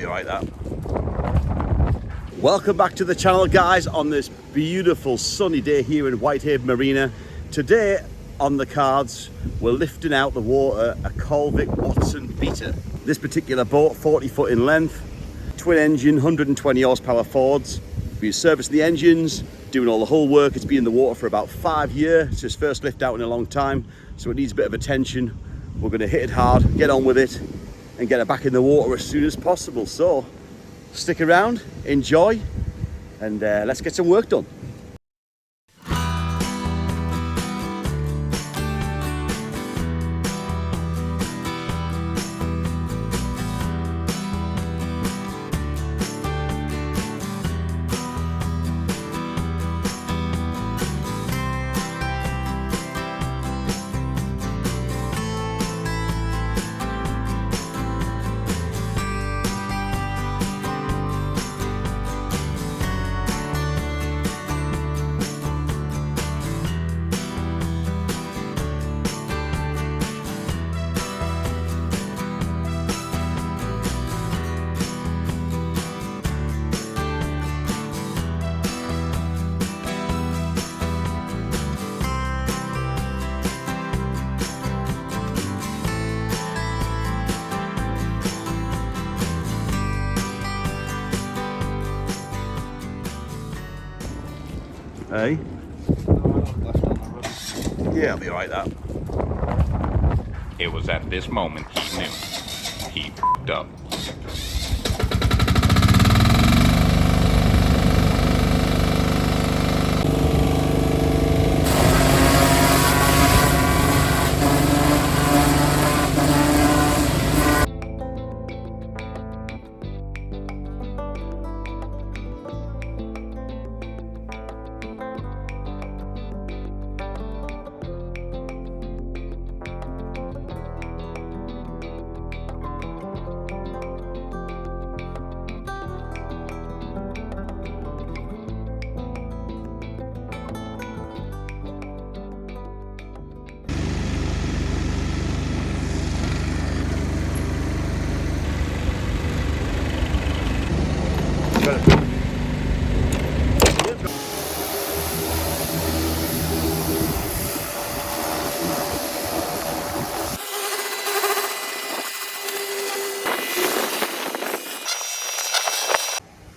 be right that. Welcome back to the channel, guys, on this beautiful sunny day here in Whitehaven Marina. Today on the cards, we're lifting out the water a Colvic Beta. This particular boat, 40 foot in length, twin engine, 120 horsepower Fords. We're servicing the engines, doing all the hull work. It's been in the water for about 5 years. It's its first lift out in a long time, so it needs a bit of attention. We're going to hit it hard, get on with it, and get it back in the water as soon as possible. So stick around, enjoy, and let's get some work done. Hey? Yeah, I'll be right that. It was at this moment he knew. He f***ed up.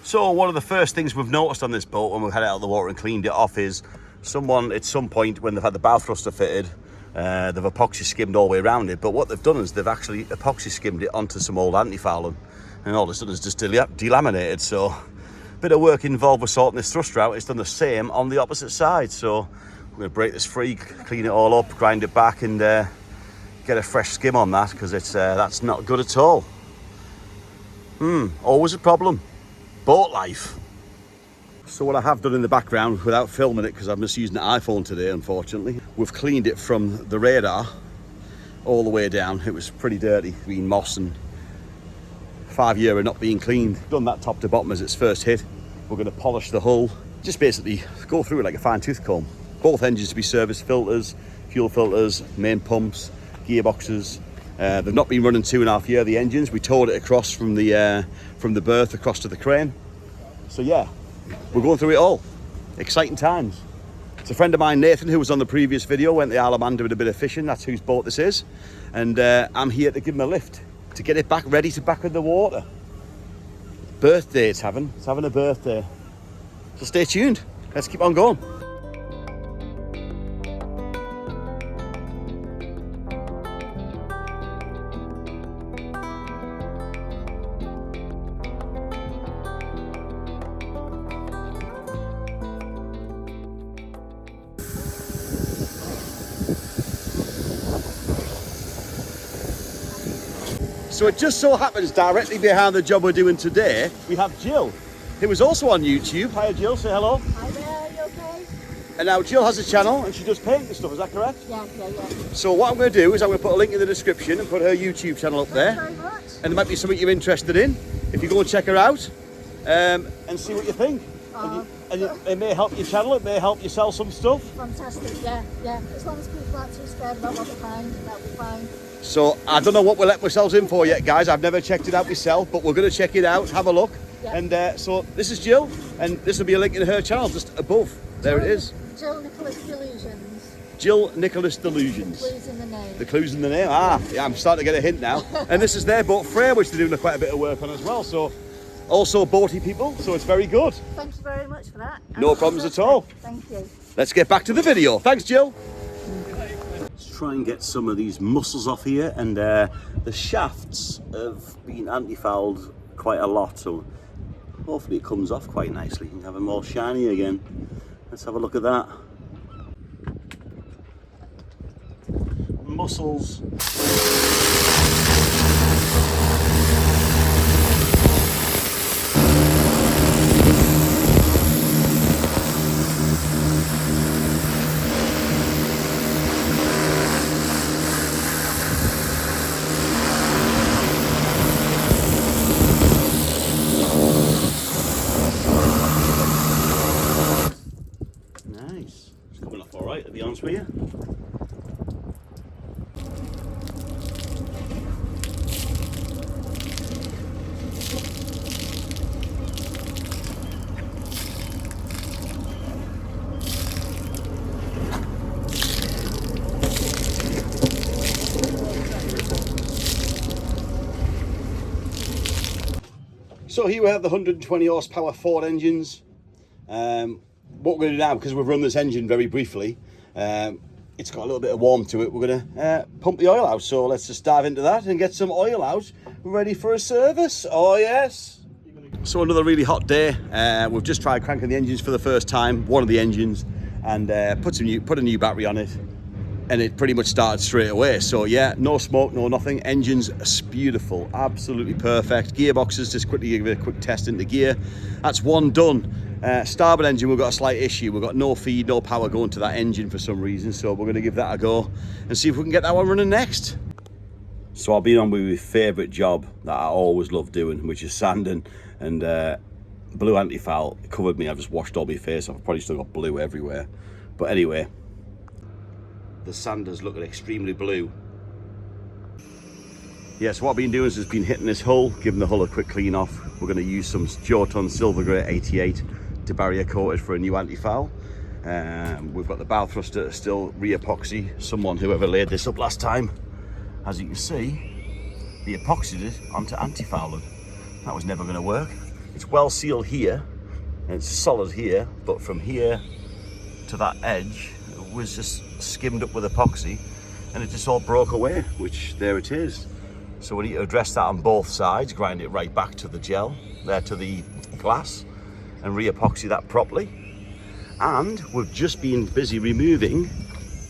So one of the first things we've noticed on this boat when we've had it out of the water and cleaned it off is someone at some point when they've had the bow thruster fitted, they've epoxy skimmed all the way around it, but what they've done is they've actually epoxy skimmed it onto some old anti-fouling, and all it's done is just delaminated. So a bit of work involved with sorting this thruster out. It's done the same on the opposite side, so we're going to break this free, clean it all up, grind it back, and get a fresh skim on that, because it's that's not good at all. Always a problem. Boat life. So what I have done in the background, without filming it because I'm just using the iPhone today, unfortunately, we've cleaned it from the radar all the way down. It was pretty dirty, being moss and 5 years of not being cleaned. Done that top to bottom as its first hit. We're going to polish the hull, just basically go through it like a fine tooth comb. Both engines to be serviced, filters, fuel filters, main pumps, gearboxes. They've not been running 2.5 years, the engines. We towed it across from the berth across to the crane. So yeah, we're going through it all. Exciting times. It's a friend of mine, Nathan, who was on the previous video, went to the Isle of Man doing a bit of fishing. That's whose boat this is. And I'm here to give him a lift, to get it back ready to back in the water. Birthday it's having a birthday. So stay tuned, let's keep on going. So it just so happens directly behind the job we're doing today, we have Jill, who is also on YouTube. Hi Jill, say hello. Hi there, are you okay? And now Jill has a channel and she does paint and stuff, is that correct? Yeah. So what I'm going to do is I'm going to put a link in the description and put her YouTube channel up there. Thanks very much. And there might be something you're interested in. If you go and check her out and see what you think. It may help your channel, it may help you sell some stuff. Fantastic, yeah. As long as people aren't too scared about what they find, that'll be fine. So I don't know what we're letting ourselves in for yet, guys. I've never checked it out myself, but we're going to check it out, have a look. Yep. And so this is Jill, and this will be a link in her channel just above. There it is. Jill Nicholas Delusions. Jill Nicholas Delusions. Clues in the name. The clues in the name. Ah, yeah, I'm starting to get a hint now. And this is their boat frame, which they're doing quite a bit of work on as well. So also boaty people, so it's very good. Thank you very much for that. No problems at all. Thank you. Let's get back to the video. Thanks, Jill. Let's try and get some of these mussels off here, and the shafts have been anti-fouled quite a lot, so hopefully it comes off quite nicely and have them all shiny again. Let's have a look at that. Mussels. Nice. It's coming off all right, to be honest with you. So here we have the 120 horsepower Ford engines. What we're going to do now, because we've run this engine very briefly, it's got a little bit of warmth to it, we're going to pump the oil out. So let's just dive into that and get some oil out, ready for a service. Oh yes. So another really hot day. We've just tried cranking the engines for the first time, one of the engines, and put a new battery on it, and it pretty much started straight away. So yeah, no smoke, no nothing. Engine's beautiful, absolutely perfect. Gearboxes, just quickly give it a quick test into gear. That's one done. Starboard engine, we've got a slight issue. We've got no feed, no power going to that engine for some reason, so we're going to give that a go and see if we can get that one running next. So I've been on with my favourite job that I always love doing, which is sanding, and blue anti-foul covered me. I've just washed all my face off. I've probably still got blue everywhere, but anyway, the sander's looking extremely blue. Yeah, so what I've been doing is just been hitting this hull, giving the hull a quick clean off. We're going to use some Jotun Silver Grey 88 to barrier coated for a new anti-foul. We've got the bow thruster still re-epoxy. Whoever laid this up last time, as you can see, they epoxied it onto anti-fouling. That was never going to work. It's well sealed here, and it's solid here, but from here to that edge, it was just skimmed up with epoxy, and it just all broke away, which there it is. So we need to address that on both sides, grind it right back to the gel, to the glass, and re-epoxy that properly. And we've just been busy removing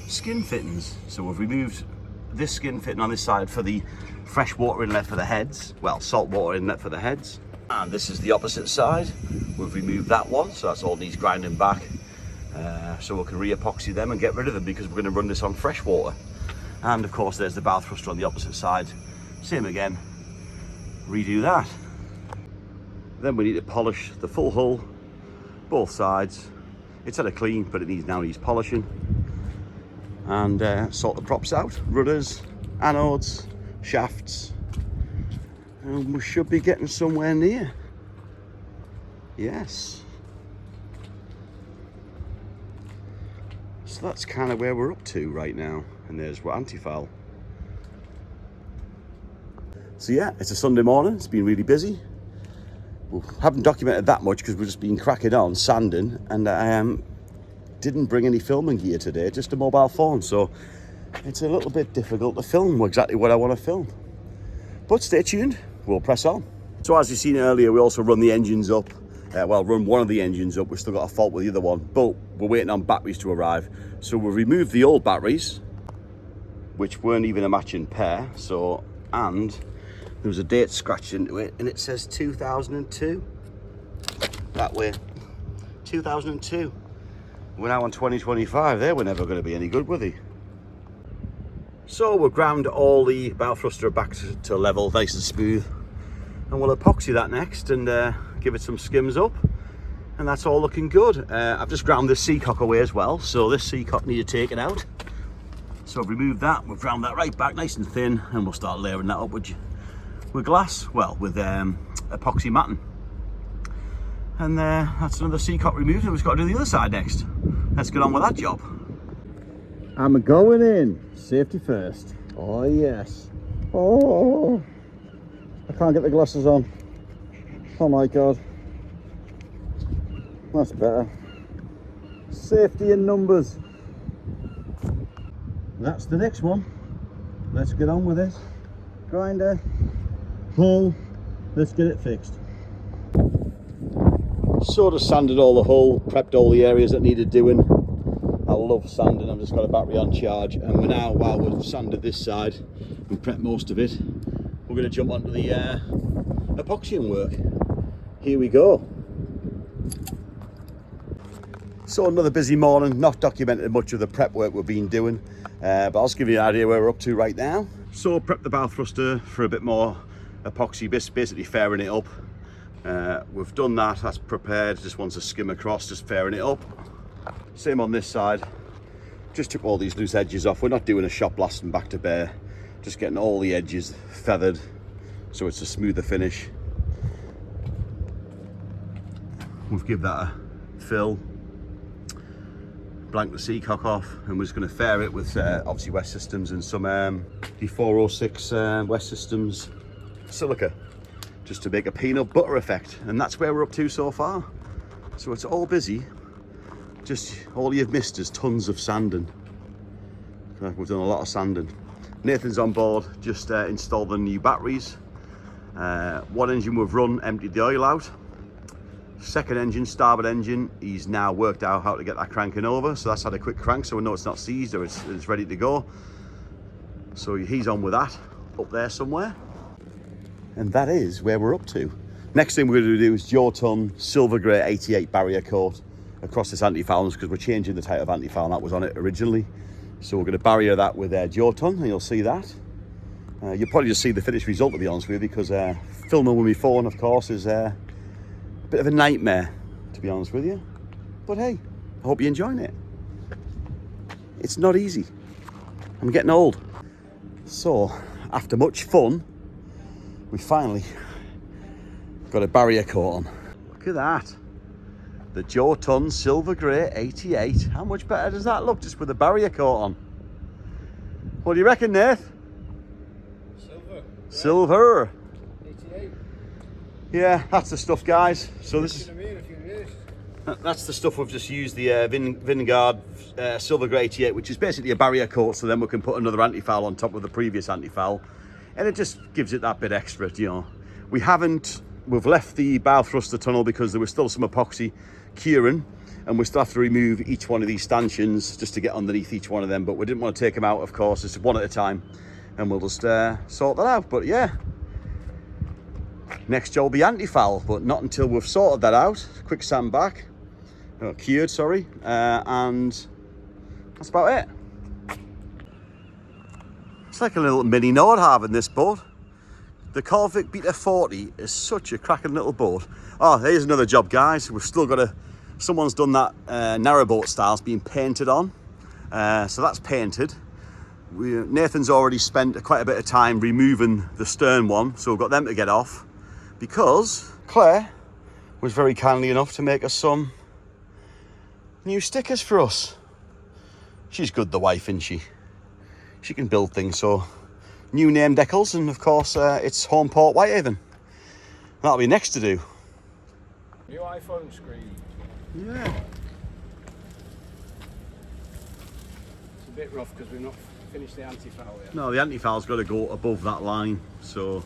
skin fittings. So we've removed this skin fitting on this side for the freshwater inlet for the heads, well, saltwater inlet for the heads. And this is the opposite side. We've removed that one, so that's all needs grinding back. So we can re-epoxy them and get rid of them, because we're going to run this on freshwater. And of course there's the bow thruster on the opposite side. Same again, redo that. Then we need to polish the full hull, both sides. It's had a clean, but it now needs polishing. And sort the props out, rudders, anodes, shafts. And we should be getting somewhere near. Yes. So that's kind of where we're up to right now. And there's what anti-foul. So yeah, it's a Sunday morning, it's been really busy. We haven't documented that much because we've just been cracking on, sanding, and I didn't bring any filming gear today, just a mobile phone, so it's a little bit difficult to film exactly what I want to film. But stay tuned, we'll press on. So as you've seen earlier, we also run the engines up, run one of the engines up. We've still got a fault with the other one, but we're waiting on batteries to arrive. So we've removed the old batteries, which weren't even a matching pair, and there was a date scratched into it, and it says 2002. That way, 2002. We're now on 2025. They were never going to be any good, were they? So we've ground all the bow thruster back to level, nice and smooth, and we'll epoxy that next and give it some skims up, and that's all looking good. I've just ground this seacock away as well, so this seacock needed taken out. So I've removed that, we've ground that right back nice and thin, and we'll start layering that up with glass, well, with epoxy matting. And that's another seacock removed, and we've got to do the other side next. Let's get on with that job. I'm going in. Safety first. Oh yes. Oh, I can't get the glasses on. Oh my god. That's better. Safety in numbers. That's the next one. Let's get on with it. Grinder, hull, let's get it fixed. Sort of sanded all the hull, prepped all the areas that needed doing. I love sanding. I've just got a battery on charge, and we're now, while we've sanded this side and prepped most of it, we're going to jump onto the epoxying work. Here we go. So another busy morning, not documented much of the prep work we've been doing, but I'll just give you an idea where we're up to right now. So prep the bow thruster for a bit more epoxy, basically fairing it up. We've done that, that's prepared, just wants to skim across, just fairing it up. Same on this side, just took all these loose edges off. We're not doing a shot blasting back to bare, just getting all the edges feathered so it's a smoother finish. We've given that a fill, blank the seacock off, and we're just going to fair it with obviously West Systems and some D406 West Systems silica, just to make a peanut butter effect. And that's where we're up to so far. So it's all busy. Just all you've missed is tons of sanding. We've done a lot of sanding. Nathan's on board, just installed the new batteries. One engine we've run, emptied the oil out. Second engine, starboard engine, he's now worked out how to get that cranking over. So that's had a quick crank, so we know it's not seized or it's ready to go. So he's on with that, up there somewhere. And that is where we're up to. Next thing we're going to do is Jotun silver grey 88 barrier coat across this anti-foul, because we're changing the type of anti-foul that was on it originally. So we're going to barrier that with Jotun, and you'll see that. You'll probably just see the finished result, to be honest with you, because filming with my phone, of course, is a bit of a nightmare, to be honest with you. But hey, I hope you're enjoying it. It's not easy. I'm getting old. So, after much fun, we finally got a barrier coat on. Look at that. The Jotun Silver Grey 88. How much better does that look just with the barrier coat on? What do you reckon, Nath? Silver. Silver. 88. Yeah, that's the stuff, guys. So this is... It's gonna be in a few years. That's the stuff we've just used, the Vinegard Silver Grey 88, which is basically a barrier coat, so then we can put another anti-foul on top of the previous anti-foul. And it just gives it that bit extra, you know. We've left the bow thruster tunnel because there was still some epoxy curing, and we still have to remove each one of these stanchions just to get underneath each one of them, but we didn't want to take them out, of course. It's one at a time, and we'll just sort that out. But yeah, next job will be anti-foul, but not until we've sorted that out. Quick sand back, cured, sorry, and that's about it. It's like a little mini Nordhaven, this boat. The Colvic Beta 40 is such a cracking little boat. Oh, here's another job, guys. We've still got someone's done that narrowboat style. It's been painted on. So that's painted. Nathan's already spent quite a bit of time removing the stern one, so we've got them to get off, because Claire was very kindly enough to make us some new stickers for us. She's good, the wife, isn't she? She can build things, so new name decals, and of course it's home port Whitehaven. That'll be next to do. New iPhone screen. Yeah. It's a bit rough because we've not finished the anti-foul yet. No, the anti-foul's got to go above that line, so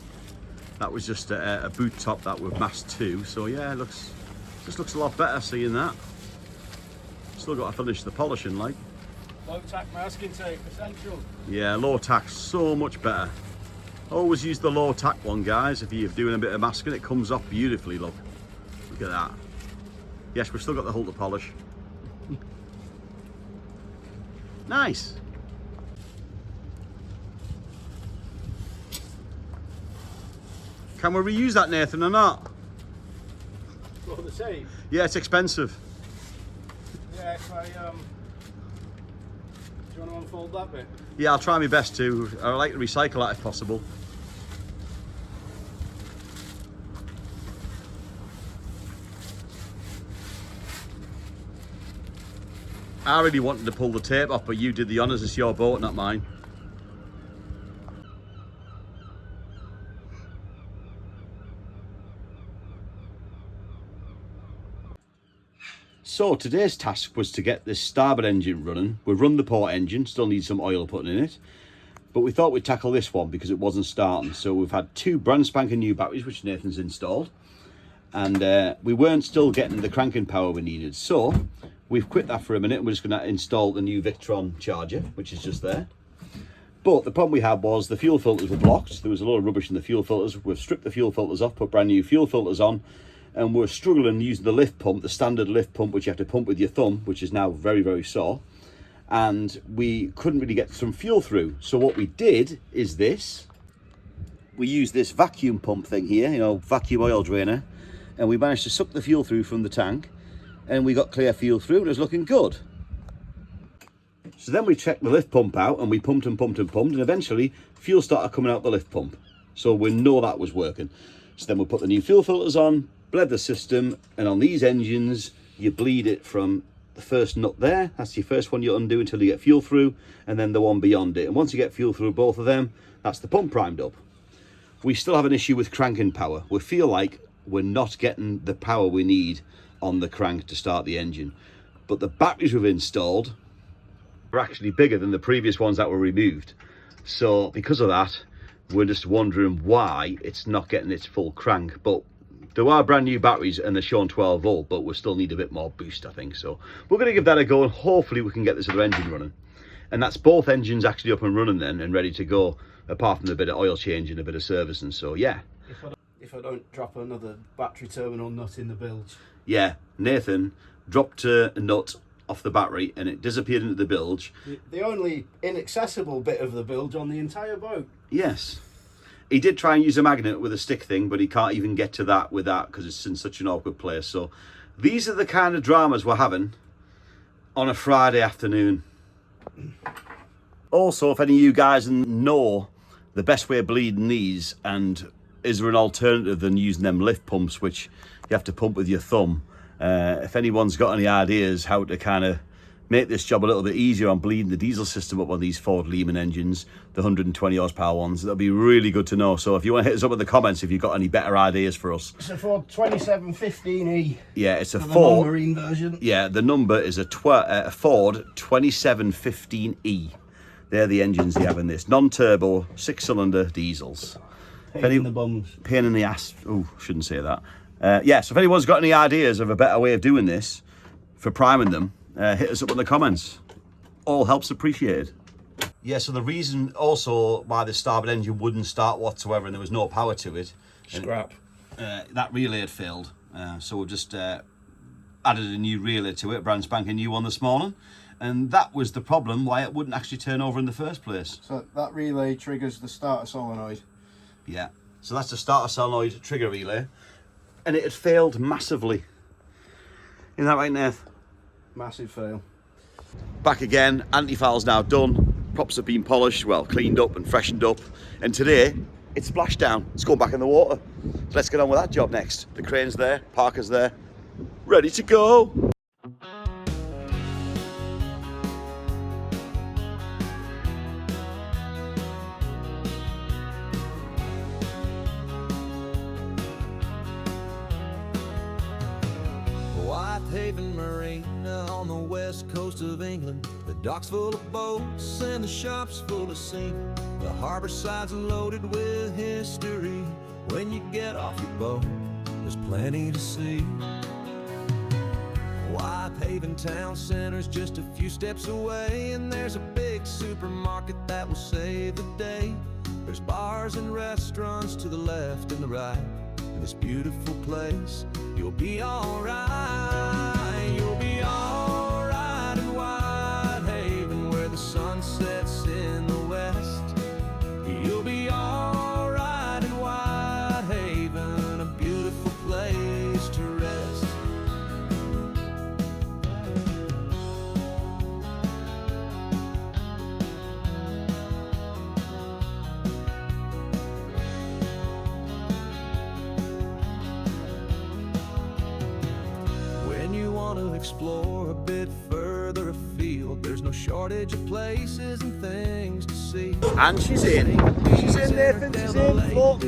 that was just a boot top that we've masked to. So yeah, it just looks a lot better seeing that. Still got to finish the polishing, like. Low tack masking tape, essential. Yeah, low tack, so much better. Always use the low tack one, guys. If you're doing a bit of masking, it comes off beautifully, look. Look at that. Yes, we've still got the hull to polish. Nice. Can we reuse that, Nathan, or not? What, the tape? Yeah, it's expensive. Yeah, if I, do you want to unfold that bit? Yeah, I'll try my best to. I like to recycle that if possible. I really wanted to pull the tape off, but you did the honours. It's your boat, not mine. So today's task was to get this starboard engine running. We've run the port engine, still needs some oil putting in it. But we thought we'd tackle this one because it wasn't starting. So we've had 2 brand spanking new batteries, which Nathan's installed. And we weren't still getting the cranking power we needed. So we've quit that for a minute and we're just going to install the new Victron charger, which is just there. But the problem we had was the fuel filters were blocked. There was a lot of rubbish in the fuel filters. We've stripped the fuel filters off, put brand new fuel filters on. And we're struggling using the lift pump, the standard lift pump, which you have to pump with your thumb, which is now very, very sore. And we couldn't really get some fuel through. So what we did is this. We used this vacuum pump thing here, you know, vacuum oil drainer. And we managed to suck the fuel through from the tank. And we got clear fuel through and it was looking good. So then we checked the lift pump out and we pumped and pumped and pumped. And eventually fuel started coming out the lift pump. So we know that was working. So then we put the new fuel filters on, bled the system, and on these engines you bleed it from the first nut there. That's your first one you undo until you get fuel through, and then the one beyond it. And once you get fuel through both of them, that's the pump primed up. We still have an issue with cranking power. We feel like we're not getting the power we need on the crank to start the engine. But the batteries we've installed are actually bigger than the previous ones that were removed. So because of that, we're just wondering why it's not getting its full crank. But there are brand new batteries and they're showing 12 volt, but we still need a bit more boost, I think. So we're going to give that a go and hopefully we can get this other engine running. And that's both engines actually up and running then and ready to go, apart from a bit of oil change and a bit of servicing. So yeah. If I don't drop another battery terminal nut in the bilge. Yeah, Nathan dropped a nut off the battery and it disappeared into the bilge. The only inaccessible bit of the bilge on the entire boat. Yes. He did try and use a magnet with a stick thing, but he can't even get to that with that because it's in such an awkward place. So these are the kind of dramas we're having on a Friday afternoon. Also, if any of you guys know the best way of bleeding these, and is there an alternative than using them lift pumps, which you have to pump with your thumb, if anyone's got any ideas how to kind of make this job a little bit easier on bleeding the diesel system up on these Ford Lehman engines, the 120 horsepower ones, that'll be really good to know. So if you want to hit us up in the comments if you've got any better ideas for us. It's a Ford 2715E. Yeah, it's a Ford marine version. Yeah, the number is a Ford 2715E. They're the engines they have in this. Non-turbo, 6-cylinder diesels. Pain in the bums. Pain in the ass. Oh, shouldn't say that. Yeah, so if anyone's got any ideas of a better way of doing this for priming them, hit us up in the comments. All helps appreciated. Yeah, so the reason also why the starboard engine wouldn't start whatsoever and there was no power to it. Scrap. That relay had failed. So we've just added a new relay to it, brand spanking new one this morning. And that was the problem why it wouldn't actually turn over in the first place. So that relay triggers the starter solenoid. Yeah, so that's the starter solenoid trigger relay. And it had failed massively. Isn't that right, Nath? Massive fail. Back again, anti-fouls now done. Props have been polished, well, cleaned up and freshened up. And today, it's Splashdown. It's going back in the water. So let's get on with that job next. The crane's there, Parker's there, ready to go. Whitehaven Marina on the west coast of England. The dock's full of boats and the shop's full of seamen. The harbor side's loaded with history. When you get off your boat, there's plenty to see. Whitehaven town center's just a few steps away, and there's a big supermarket that will save the day. There's bars and restaurants to the left and the right. In this beautiful place, you'll be alright. You'll be alright in Whitehaven, where the sun sets in the west. You'll be alright in Whitehaven, a beautiful place to rest. to explore a bit further afield. There's no shortage of places and things to see. And she's in. She's in, Nathan. She's in. Look.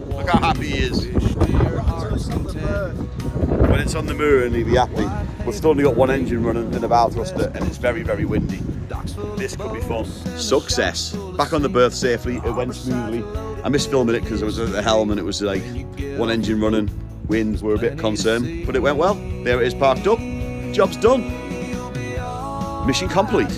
Look how happy he is. When it's on the mooring, he'll be happy. We've still only got one engine running and a bow thruster, and it's very, very windy. This could be fun. Success. Back on the berth safely. It went smoothly. I missed filming it because I was at the helm and it was like one engine running. Winds were a bit concerned, but it went well. There it is parked up. Job's done. Mission complete.